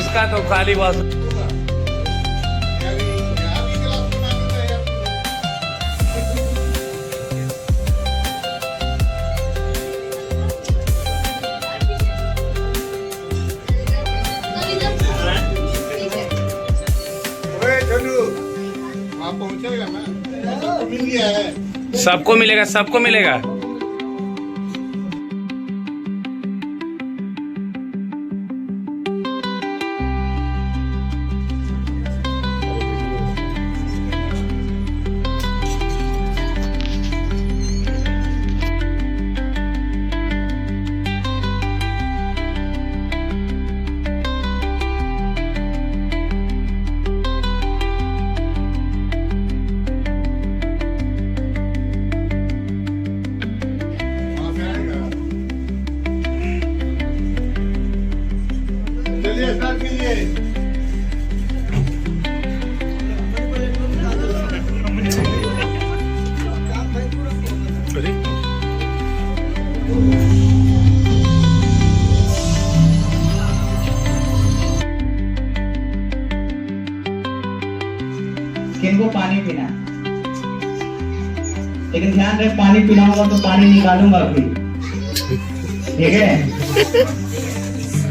उसका तो खाली बस सबको मिलेगा, सबको मिलेगा। स्किन को पानी पीना है, लेकिन ध्यान रहे पानी पिलाऊंगा तो पानी निकालूंगा भी, ठीक है?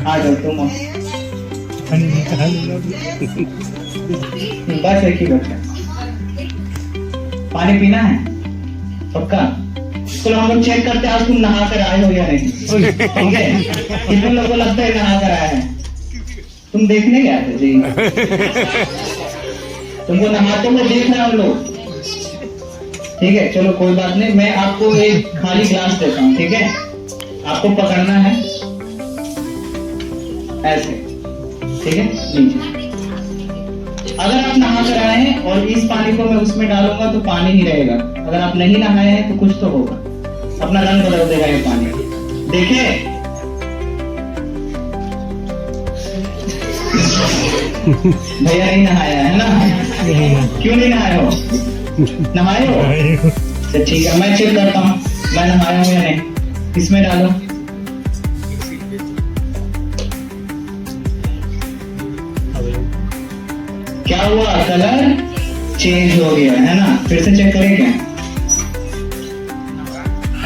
आ जाओ तुम, बस एक ही बच्चा। पानी पीना है पक्का? चलो हम लोग चेक करते हैं आज तुम नहा कर आए हो या नहीं, ठीक है? कितने लोगों को लगता है नहा कर आए हैं? तुम देखने गए थे जी? तुमको नहाते हुए देख रहे हैं हम लोग, ठीक है? चलो कोई बात नहीं, मैं आपको एक खाली ग्लास देता हूँ, ठीक है? आपको पकड़ना है ऐसे, ठीक है? नीचे। अगर आप नहा कर आए हैं और इस पानी को मैं उसमें डालूंगा तो पानी ही रहेगा, अगर आप नहीं नहाए हैं तो कुछ तो होगा, अपना रंग बदल देगा ये पानी, देखे? भैया नहीं नहाया है ना? क्यों नहीं नहाए हो? नहाए हो? अच्छा ठीक है, मैं चेक करता हूँ मैं नहाया हूँ या नहीं। इसमें डालो, क्या हुआ? कलर चेंज हो गया है ना? फिर से चेक करें क्या?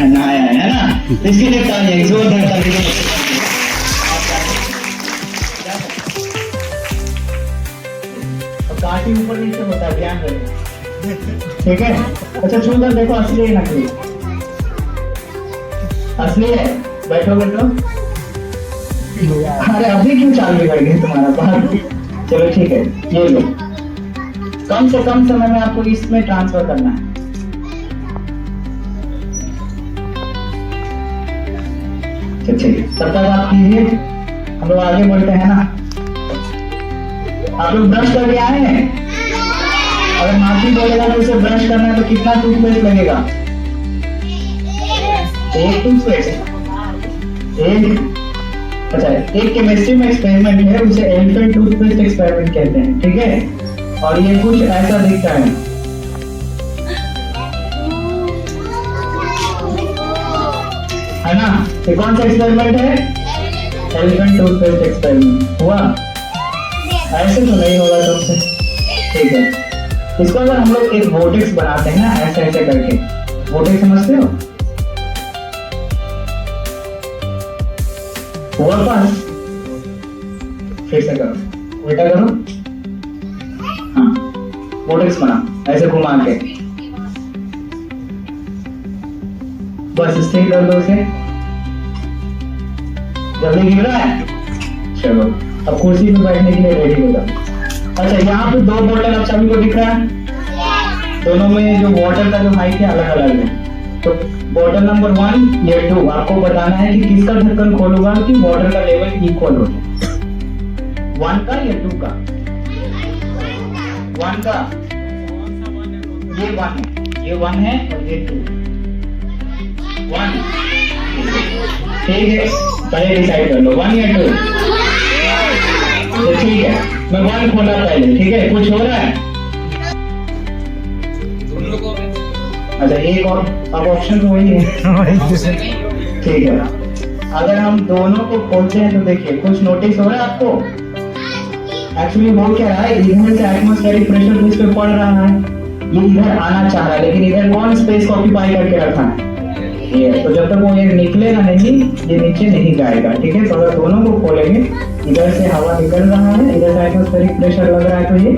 नहाया है ना? इसके लिए तालियां जोरदार तालियां। काटी ऊपर नीचे होता है, ध्यान रखें, ठीक है? अच्छा छूकर देखो, असली है नकली? असली है। बैठो बैठो। अरे अभी क्यों चाल बिगड़ गई तुम्हारा बाहर? चलो ठीक है, ये लो, कम से कम समय में आपको इसमें ट्रांसफर करना है। ठीक है, तब तक आप कीजिए, हम लोग आगे बढ़ते हैं ना। आप लोग ब्रश करके आए हैं? अगर माफी बोलेगा तो उसे ब्रश करना है तो कितना टूथपेस्ट लगेगा? एक टूथपेस्ट, एक। अच्छा, एक केमिस्ट्री में एक्सपेरिमेंट है, उसे एलिफेंट टूथपेस्ट एक्सपेरिमेंट कहते हैं, ठीक है? और ये कुछ ऐसा दिखता है, ना? ये कौन सा एक्सपेरिमेंट है? Elephant toothpaste experiment. हुआ? ऐसे तो नहीं होगा तुमसे, ठीक है? इसको अगर हम लोग एक वोर्टेक्स बनाते हैं ना, ऐसे ऐसे करके, वोर्टेक्स समझते हो? हुआ पास? फिर से करो, उल्टा करो, हाँ, वोर्टेक्स बना, ऐसे घुमा के, बस स्थिर कर दो उसे। जल्दी गिर रहा है? चलो अब कुर्सी पे बैठने के लिए रेडी हो जाओ। अच्छा, यहाँ पे दो बोतल आप सभी को दिख रहा है, दोनों में जो वाटर का जो हाइट है अलग अलग है। तो बॉटल नंबर 1 या 2 आपको बताना है कि किसका ढक्कन खोलूंगा कि वाटर का लेवल इक्वल हो जाए, 1 का या 2 का? 1 का, ये 1 है, ये 1 है और ये 2, 1, ठीक है? पहले डिसाइड कर लो 1 या 2। तो ठीक है, मैं 1 खोला पहले, ठीक है? कुछ हो रहा है? अच्छा, एक और अब ऑप्शन तो वही है, ठीक है? अगर हम दोनों को खोलते हैं तो देखिए कुछ नोटिस हो रहा है आपको? एक्चुअली वो क्या है, इधर से एटमॉस्फेरिक प्रेशर इस पे पड़ रहा है, ये इधर आना चाह रहा है, लेकिन इधर कौन स्पेस को ऑक्यूपाई करके रखा है, ये। तो जब तक वो ये निकलेगा नहीं, ये नीचे नहीं जाएगा, ठीक है। तो अगर दोनों को खोलेंगे, इधर से हवा निकल रहा है, इधर से एटमॉस्फेरिक प्रेशर लग रहा है, तो ये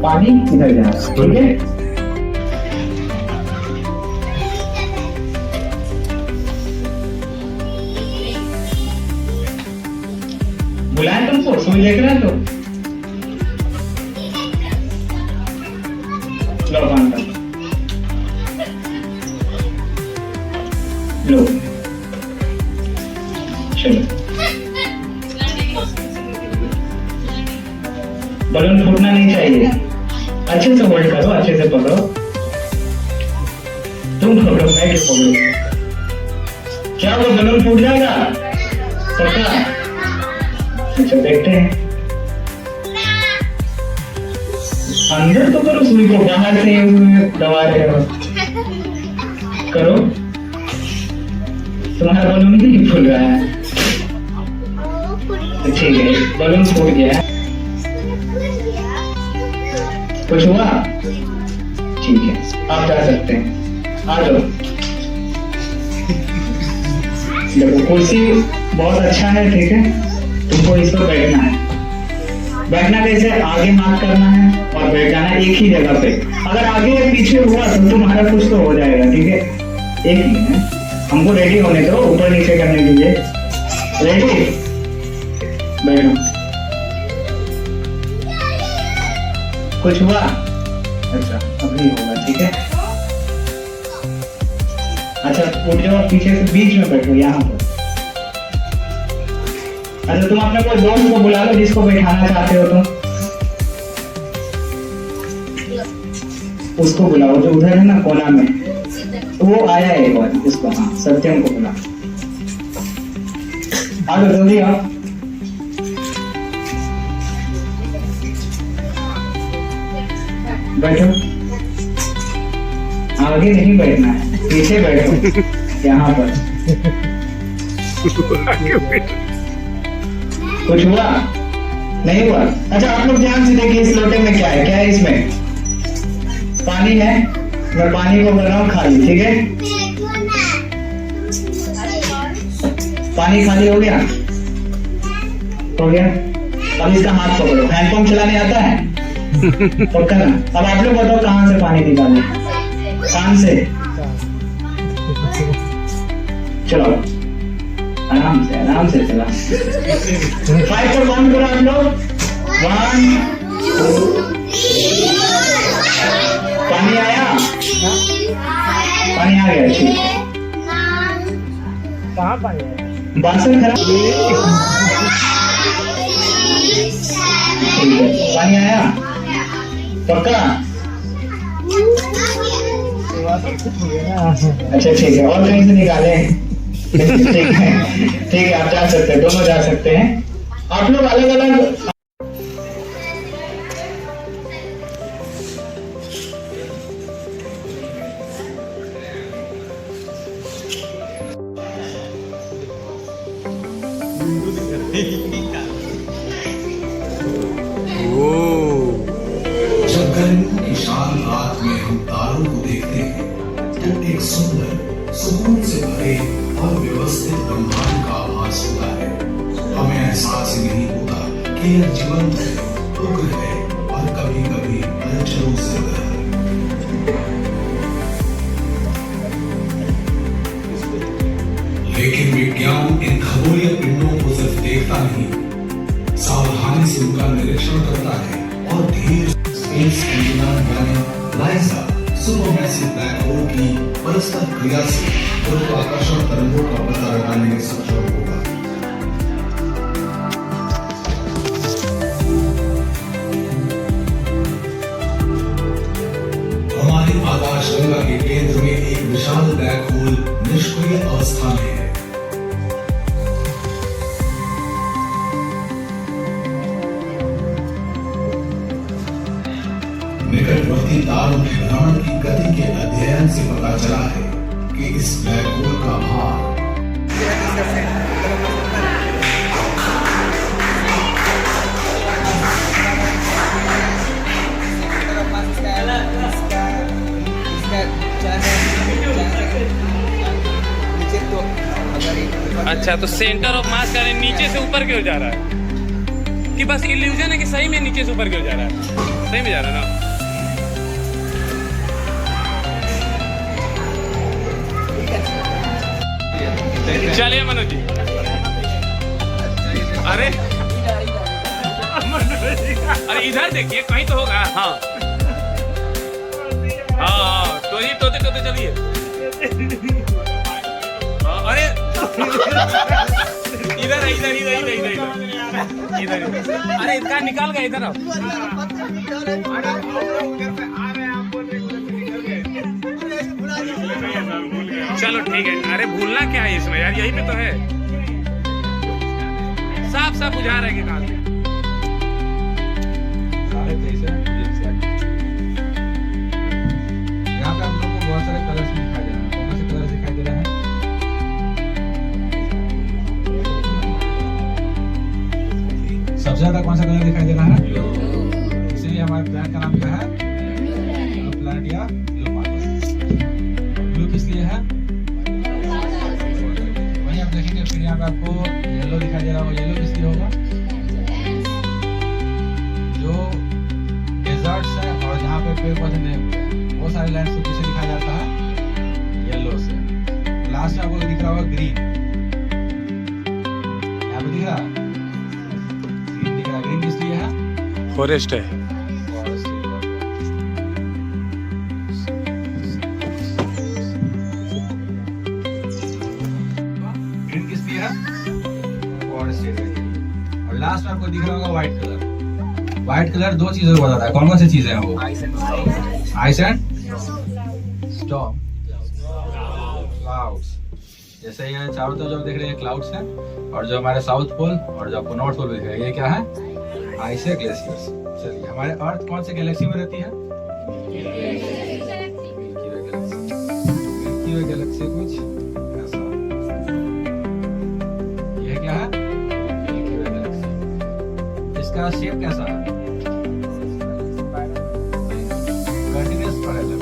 पानी इधर जा रहा है, ठीक है। बुलाया तुमको, सुई देख रहे हैं तो लो पान का लो, चलो। बलून फूटना नहीं चाहिए, अच्छे से होल्ड करो, अच्छे से पकड़ो, तुम पकड़ो, मैं क्यों पकड़ो? क्या वो बलून फूट जाएगा पक्का? अच्छा देखते हैं, अंदर तो करो सुई को, बाहर से दबा रहे हो, करो। तुम्हारा बलून ही नहीं फूल रहा है, तो ठीक है, बलून फूट गया, कुछ हुआ? ठीक है, आप जा सकते हैं, आ जाओ। देखो कुर्सी बहुत अच्छा है, ठीक है, तुमको इस पर बैठना है। बैठना कैसे? आगे मार्क करना है और बैठ जाना एक ही जगह पे। अगर आगे या पीछे हुआ तो तुम्हारा कुछ तो हो जाएगा, ठीक है। एक ही है, हमको रेडी होने दो, ऊपर नीचे करने के लिए। रेडी? बैठो। कुछ हुआ? अच्छा अभी होगा, ठीक है। अच्छा उठ जाओ, पीछे से बीच में बैठो, यहाँ पर। अच्छा तुम अपने कोई दोस्त को बुला लो जिसको बैठाना चाहते हो तुम, उसको बुलाओ जो उधर है ना कोना में, तो वो आया है एक बार, इसको, हाँ सत्यम को बुला। आ जाओ जल्दी आओ। बैठो, आगे नहीं बैठना है, पीछे बैठो, यहाँ पर। कुछ हुआ? नहीं हुआ? अच्छा आप लोग ध्यान से देखिए, इस लोटे में क्या है? क्या है इसमें? पानी है। मैं पानी को कर रहा हूँ खाली, ठीक है। पानी खाली हो गया? हो गया। अब इसका हाथ पकड़ो। हैंडपंप चलाने आता है? पक्का ना? अब आप लोग बताओ कहाँ से पानी निकालें? कान से? चलो आराम से चला। 5 पर काउंट करो आप लोग। 1 2। पानी आया? पानी आ गया, ठीक है। कहाँ पानी है? बासन खराब, ठीक है। पानी आया पक्का? अच्छा ठीक है, और कहीं से निकाले? ठीक है, आप जा सकते हैं, दोनों जा सकते हैं। आप लोग अलग अलग जब गर्मियों की शांत रात में हम तारों को देखते हैं तो एक सुंदर, सुकून से भरे और व्यवस्थित ब्रह्मांड का आभास होता है। हमें एहसास ही नहीं होता कि यह जीवंत है, उग्र है और कभी कभी हलचलों से भरा है। लेकिन विज्ञान इन खगोलीय पिंडों को सिर्फ देखता नहीं, सावधानी से उनका निरीक्षण करता है और धीरे स्पेस इंजीनियर यानी लाइजा सुपरमैसिव ब्लैक होल की परस्पर क्रिया से गुरुत्वाकर्षण तरंगों का पता लगाने में सक्षम होगा। हमारी आकाशगंगा के केंद्र में एक विशाल ब्लैक होल निष्क्रिय अवस्था में है। निकटवर्ती तारों के भ्रमण की गति के अध्ययन से पता चला है कि इस ब्लैक होल का भार नीचे तो अगर अच्छा, तो सेंटर ऑफ मास यानी नीचे से ऊपर क्यों जा रहा है? कि बस इल्यूजन है कि सही में नीचे से ऊपर क्यों जा रहा है? सही में जा रहा है ना? चलिए मनोज जी। अरे अरे इधर देखिए, कहीं तो होगा। हाँ हाँ, तो ये टोते टोते चलिए। अरे इधर है, इधर इधर इधर इधर इधर इधर। अरे इसका निकाल गया इधर। चलो ठीक है। अरे भूलना क्या है इसमें यार, यही पे तो है। साफ साफ बुझा रहा है कि कहाँ से। यहाँ पे आप लोगों को बहुत सारे कलर्स दिखाई दे रहे हैं। कौन से कलर दिखाई दे रहे हैं? सबसे ज्यादा कौन सा कलर दिखाई दे रहा है? इसीलिए हमारे प्लान का नाम क्या है? प्लान या ब्लू मार्कर। ब्लू किस लिए है? वहीं आप देखेंगे। फिर यहाँ पे आपको येलो दिखाई दे रहा होगा। येलो किस लिए होगा? जो डेजर्ट्स है और जहाँ पे पेड़ पौधे नहीं हुए वो सारे लैंड किसे दिखाया जाता है? येलो से। लास्ट में आपको दिख रहा होगा ग्रीन। यहाँ पे दिख रहा है ग्रीन, दिख रहा है। ग्रीन किस लिए है? फॉरेस्ट है। ग्रीन किस लिए है? Forest area. और लास्ट में आपको दिख रहा होगा व्हाइट कलर। व्हाइट कलर दो चीजों को बताता है। कौन कौन सी चीजें हैं वो? Ice and storm, clouds. जैसे ये चारों तरफ जो देख रहे हैं क्लाउड्स हैं, और जो हमारे साउथ पोल और जो आपको नॉर्थ पोल दिख रहा है ये क्या है? आइस है, ग्लेशियर्स। चलिए, हमारे अर्थ कौन से गैलेक्सी में रहती है? मिल्की वे गैलेक्सी कुछ ऐसा। ये क्या है? मिल्की वे गैलेक्सी। इसका शेप कैसा है? Continuous parallel.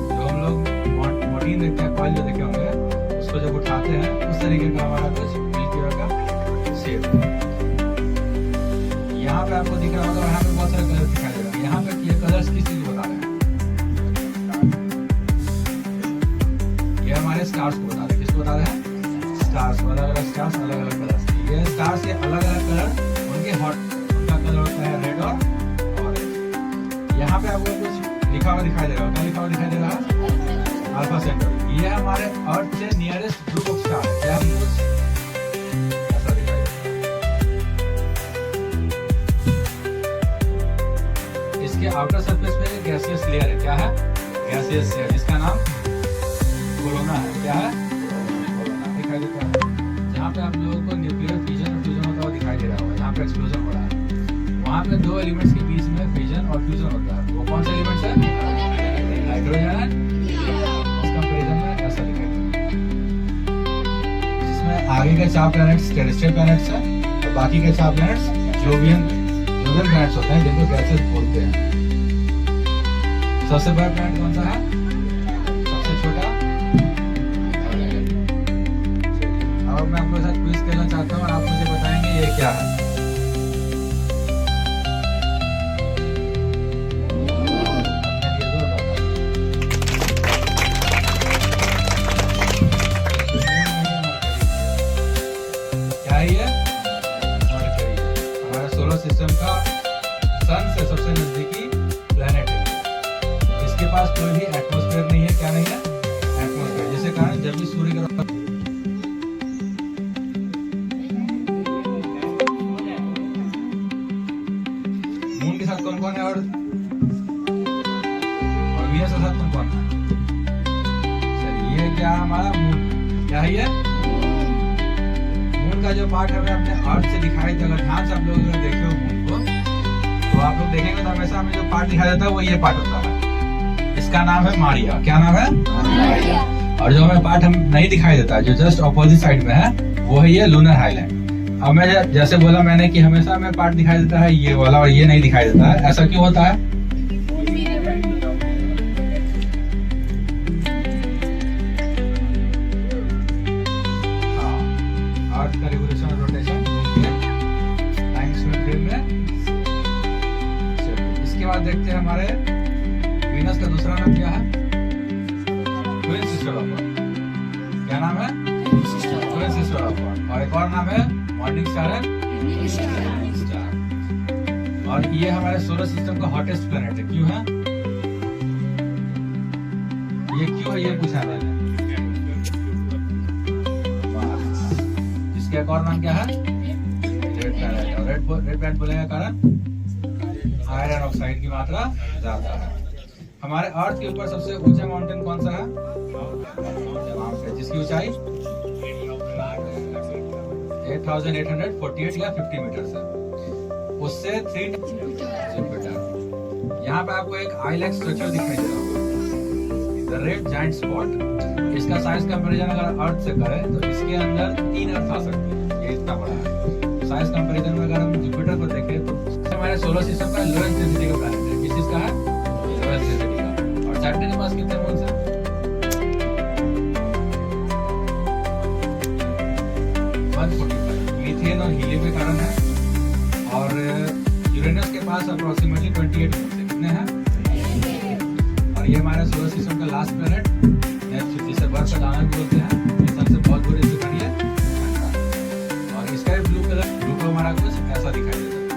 जो हम लोग मोटीन देखते हैं, कॉइल जो देखे होंगे, उसको जब उठाते हैं उस तरीके का हमारा कुछ मिल्की वे का शेप है। यहाँ पे आपको दिख रहा होगा, यहाँ पे बहुत सारे कलर दिखाई दे रहा है। यहाँ पे ये कलर्स किस चीज को बता रहे हैं? ये हमारे स्टार्स को बता रहे हैं। किसको बता रहे हैं? स्टार्स। अलग अलग स्टार्स, अलग अलग कलर्स। ये स्टार्स के अलग अलग कलर, उनके हॉट, उनका कलर होता है रेड और ऑरेंज। यहाँ पे आपको कुछ लिखा हुआ दिखाई दे रहा है। क्या लिखा हुआ दिखाई दे रहा है? Alpha centre. ये हमारे अर्थ से नियरेस्ट ग्रुप ऑफ स्टार है। क्या कुछ ऐसा दिखाई दे। इसके आउटर सरफेस पे गैसियस लेयर है। क्या है? गैसियस लेयर, जिसका नाम कोरोना है। क्या है? कोरोना दिखाई देता है। जहाँ पे आप लोगों को न्यूक्लियर फिजन और फ्यूजन होता हुआ दिखाई दे रहा होगा। जहाँ पे एक्सप्लोजन हो रहा है, वहाँ पे दो एलिमेंट्स के बीच में फिजन और फ्यूजन होता है। वो कौन से एलिमेंट्स है? हाइड्रोजन। उस कंपैरिजन में ऐसा दिखाई देता है, जिसमें आगे के 4 प्लैनेट्स टेरेस्ट्रियल प्लैनेट्स हैं और बाकी के 4 प्लैनेट्स जोवियन प्लैनेट्स होते हैं, जिनको गैसेस बोलते हैं। सबसे बड़ा प्लैनेट कौन सा है? सबसे छोटा? अब मैं आपके साथ क्विज करना चाहता हूँ और आप मुझे बताएंगे ये क्या है। क्या है ये? मरकरी। हमारा सोलर सिस्टम का सन से सबसे नजदीकी प्लैनेट है। इसके पास कोई भी एटमॉस्फेयर नहीं है। क्या नहीं है? एटमॉस्फेयर। जिसके कारण जब भी सूर्य की मून के साथ कौन कौन है और वीनस के साथ कौन कौन है? चलिए, ये क्या हमारा मून? क्या है ये? मून का जो पार्ट हमें अपने अर्थ से दिखाई देगा। ध्यान से आप लोग अगर देखे हो मून को, तो आप लोग देखेंगे तो हमेशा हमें जो पार्ट दिखाई देता है वो ये पार्ट होता है। इसका नाम है मारिया। क्या नाम है? मारिया। और जो हमें पार्ट हम नहीं दिखाई देता, जो जस्ट ऑपोजिट साइड में है, वो है ये लूनर हाईलैंड। अब मैं जैसे बोला मैंने कि हमेशा हमें पार्ट दिखाई देता है ये वाला और ये नहीं दिखाई देता है। ऐसा क्यों होता है? Twin sister of earth. क्या नाम है? Twin sister of earth. और एक और नाम है मॉर्निंग स्टार है स्टार। और ये हमारे सोलर सिस्टम का हॉटेस्ट प्लेनेट है। क्यों है ये? क्यों है ये पूछा मैंने। इसका एक और नाम क्या है? Red planet. और रेड प्लैनेट बोलने का कारण आयरन ऑक्साइड की मात्रा ज्यादा है। हमारे अर्थ के ऊपर सबसे ऊंचा माउंटेन कौन सा है? जिसकी ऊंचाई 8848 या 50 मीटर है। उससे 3 जुपिटर। यहाँ पे आपको एक आई लाइक स्ट्रक्चर दिखाई दे रहा होगा, द रेड जायंट स्पॉट। इसका साइज कंपैरिजन अगर अर्थ से करें तो इसके अंदर 3 अर्थ आ सकते हैं, ये इतना बड़ा है। साइज कंपैरिजन में अगर हम जुपिटर को देखें तो हमारे सोलर सिस्टम का लोएस्ट डेंसिटी का प्लैनेट है। किस चीज का है? लोएस्ट डेंसिटी का। और सैटर्न के पास कितने मून्स हैं? 145। मीथेन और हीलियम के कारण है। और यूरेनस के पास अप्रोक्सीमेटली 28 मून्स है। कितने हैं? और ये हमारे सोलर सिस्टम का लास्ट प्लैनेट, जिसे बर्फ का दाना भी बोलते हैं। ये सबसे बहुत बुरी स्थिति है और इसका ब्लू कलर हमारा कुछ ऐसा दिखाई देता है।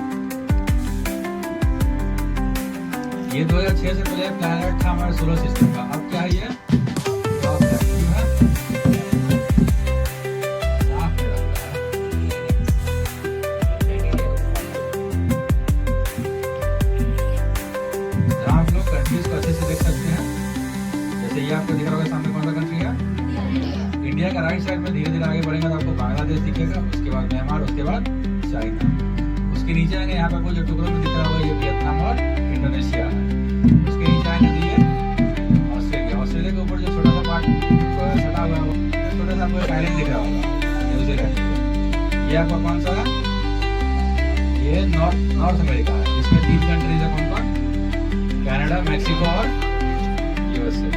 ये 2006 से पहले प्लैनेट था हमारे सोलर सिस्टम का। अब क्या है ये? आप लोग कंट्रीज को अच्छे से देख सकते हैं। जैसे ये आपको दिख रहा होगा सामने कौन सा कंट्री है? इंडिया का राइट साइड में धीरे धीरे आगे बढ़ेगा तो आपको बांग्लादेश दिखेगा, उसके बाद म्यांमार, उसके बाद चाइना। उसके नीचे आएंगे यहाँ पे आपको जो टुकड़ों में दिख रहा होगा ये वियतनाम और इंडोनेशिया है। उसके नीचे आएंगे तो ये ऑस्ट्रेलिया। ऑस्ट्रेलिया के ऊपर जो छोटा सा पार्ट सटा हुआ है, छोटा सा आपको एक आइलैंड दिख रहा होगा, न्यूजीलैंड। ये आपका कौन सा है? ये नॉर्थ अमेरिका है। इसमें 3 कंट्रीज है। कौन कौन? कनाडा, मैक्सिको और यूएसए।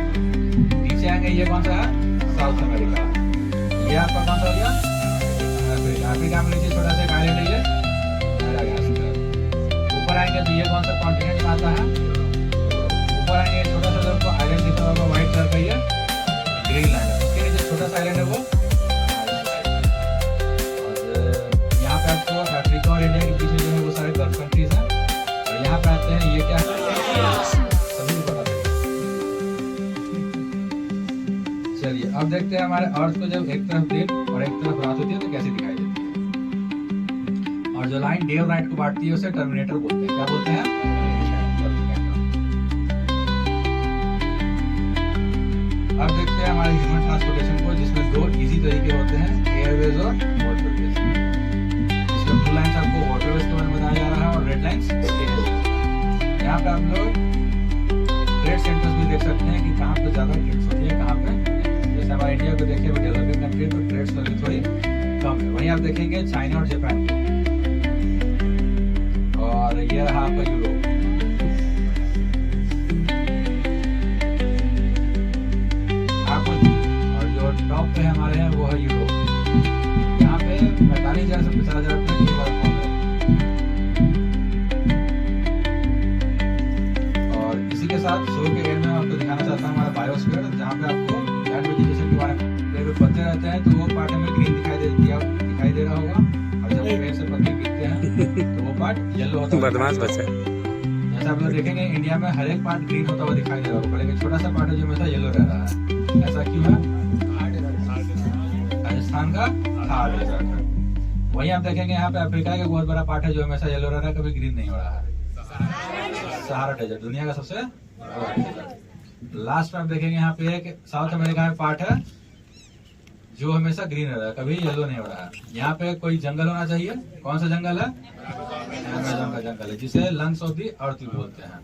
नीचे आएंगे ये कौन सा है? South America. ये आपका कौन सा हो गया? अफ्रीका। अफ्रीका में नीचे छोटा सा एक आइलैंड है, ये ऊपर आएंगे तो ये कौन सा कॉन्टिनेंट में आता है? ऊपर आएंगे छोटा सा आपको आइलैंड दिख रहा होगा व्हाइट कलर का, ये ग्रीनलैंड है। उसके नीचे छोटा सा आइलैंड है वो। और यहाँ पे आपको अफ्रीका और इंडिया के पीछे जो है वो सारे गल्फ कंट्रीज हैं। और यहाँ पे आते हैं, ये क्या है? सभी को पता है। चलिए अब देखते हैं हमारे अर्थ को जब एक तरफ दिन और एक तरफ रात होती है तो कैसे दिखाई देती है। और जो लाइन डे और नाइट को बांटती है उसे टर्मिनेटर बोलते हैं। क्या बोलते हैं? अब देखते हैं हमारे ह्यूमन ट्रांसपोर्टेशन को, जिसमें 2 इजी तरीके होते हैं, एयरवेज और वाटरवेज। इसमें ब्लू लाइंस आपको वाटरवेज के बारे में बताया जा रहा है और रेड लाइंस यहाँ पे आप लोग ट्रेड सेंटर्स भी देख सकते हैं कि कहाँ पे ज्यादा ट्रेड्स होती है, कहाँ पे। जैसे हमारे इंडिया को देखिए डेवलपिंग कंट्री तो ट्रेड्स थोड़ी कम है। वहीं आप देखेंगे चाइना और जापान को। और ये रहा आपका यूरोप। और जो टॉप पे हमारे हैं वो है यूरोप। यहाँ पे 45,000 से 50,000 और इसी के साथ शो के एंड में आपको दिखाना चाहता हूँ हमारा बायोस्फीयर, जहाँ पे आपको प्लांट वेजिटेशन के बारे में पत्ते रहते हैं तो वो पार्ट हमें ग्रीन दिखाई दे रहा होगा। और जब पेड़ से पत्ते गिरते हैं तो वो पार्ट येलो होता है। बदमाश बच्चा। जैसे आप लोग देखेंगे इंडिया में हर एक पार्ट ग्रीन होता हुआ दिखाई दे रहा होगा, लेकिन छोटा सा पार्ट है जो हमेशा येलो रह रहा है। ऐसा क्यों है? राजस्थान का थार डेजर्ट है। वहीं आप देखेंगे यहाँ पे अफ्रीका का बहुत बड़ा पार्ट है जो हमेशा येलो रह रहा है, कभी ग्रीन नहीं हो रहा है। सहारा डेजर्ट दुनिया का सबसे बड़ा डेजर्ट। लास्ट में आप देखेंगे यहाँ पे एक साउथ अमेरिका में पार्ट है जो हमेशा ग्रीन रह रहा है, कभी येलो नहीं हो रहा है। यहाँ पे कोई जंगल होना चाहिए। कौन सा जंगल है? अमेज़न का जंगल है, जिसे लंग्स ऑफ द अर्थ भी बोलते हैं,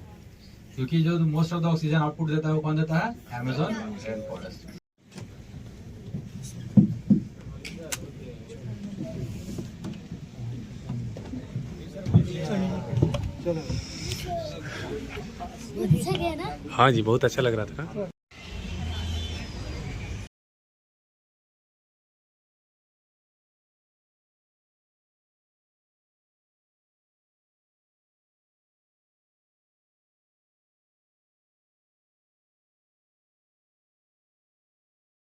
क्योंकि जो most of the oxygen output देता है वो कौन देता है? Amazon rain forest. हाँ जी, बहुत अच्छा लग रहा था।